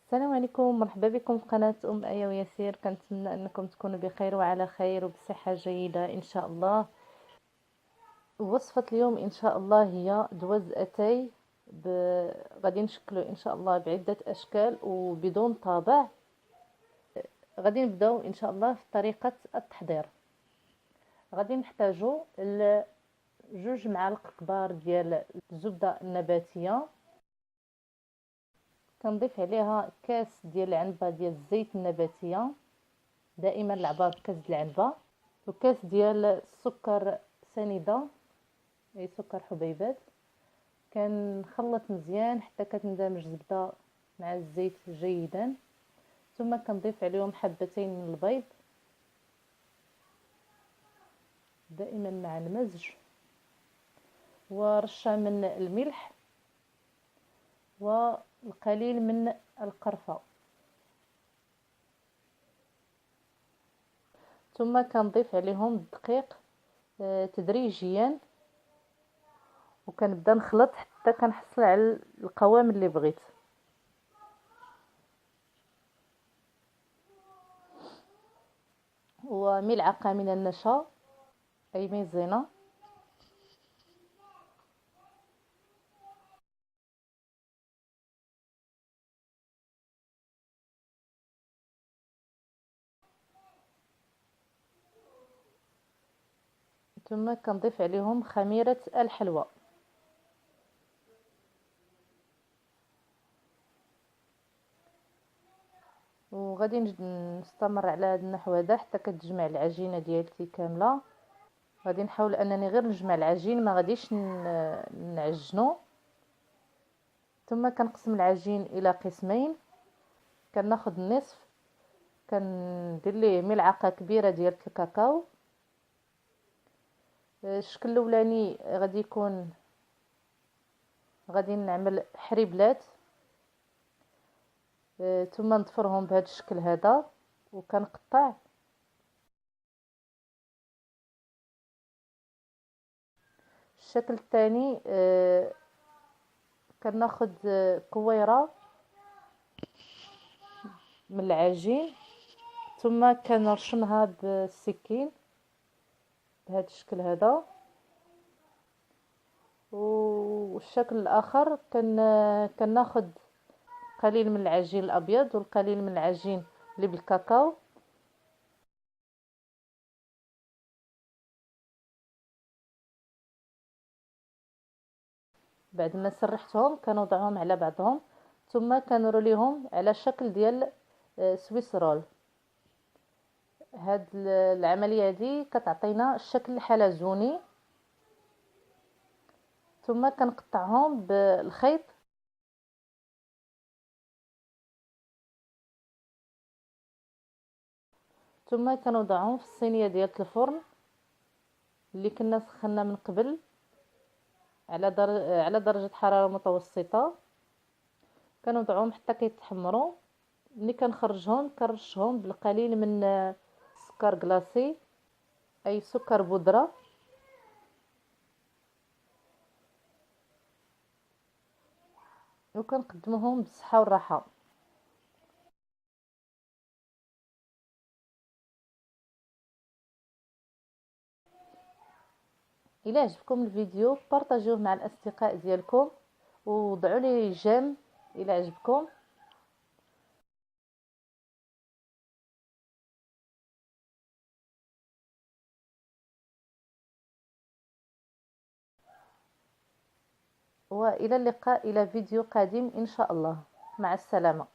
السلام عليكم، مرحبا بكم في قناة آية وياسير. كنتمنى أنكم تكونوا بخير وعلى خير وبصحة جيدة إن شاء الله. وصفة اليوم إن شاء الله هي دوز أتاي غادي نشكلو إن شاء الله بعدة أشكال وبدون طابع. غادي نبداو إن شاء الله في طريقة التحضير. غادي نحتاجو جوج معالق كبار ديال الزبدة النباتية، كنضيف عليها كاس ديال العنبه ديال الزيت النباتيه، دائما العبار بكاس ديال العنبه، وكاس ديال السكر سنيده اي سكر حبيبات. كنخلط مزيان حتى كتندمج الزبده مع الزيت جيدا، ثم كنضيف عليهم حبتين من البيض دائما مع المزج، ورشه من الملح والقليل من القرفه. ثم كنضيف عليهم الدقيق تدريجيا، وكنبدا نخلط حتى كنحصل على القوام اللي بغيت. وملعقه من النشا اي مايزينا، ثم كنضيف عليهم خميره الحلوى. وغادي نستمر على هذا النحو هذا حتى كتجمع العجينه ديالتي كامله. غادي نحاول انني غير نجمع العجين، ما غاديش نعجنو. ثم كنقسم العجين الى قسمين، كناخذ النصف كندير ليه ملعقه كبيره ديال الكاكاو. الشكل الاولاني غادي يكون غادي نعمل حريبلات، ثم نضفرهم بهذا الشكل هذا وكنقطع. الشكل الثاني كناخذ كويره من العجين، ثم كنرشمها بالسكين بهذا الشكل هذا. والشكل الاخر كناخذ قليل من العجين الابيض والقليل من العجين اللي بالكاكاو، بعد ما سرحتهم كنوضعهم على بعضهم، ثم كنروليهم على شكل ديال سويس رول. هاد العمليه هذه كتعطينا الشكل الحلزوني. ثم كنقطعهم بالخيط، ثم كنوضعهم في الصينيه ديال الفرن اللي كنا سخنا من قبل على درجه حراره متوسطه. كنوضعهم حتى كيتحمروا. ملي كنخرجهم كنرشهم بالقليل من سكر كلاصي اي سكر بودره، وكنقدموهم بالصحه والراحه. الى عجبكم الفيديو بارطاجيوه مع الاصدقاء ديالكم، وضعوا لي جيم الى عجبكم. والى اللقاء الى فيديو قادم ان شاء الله. مع السلامه.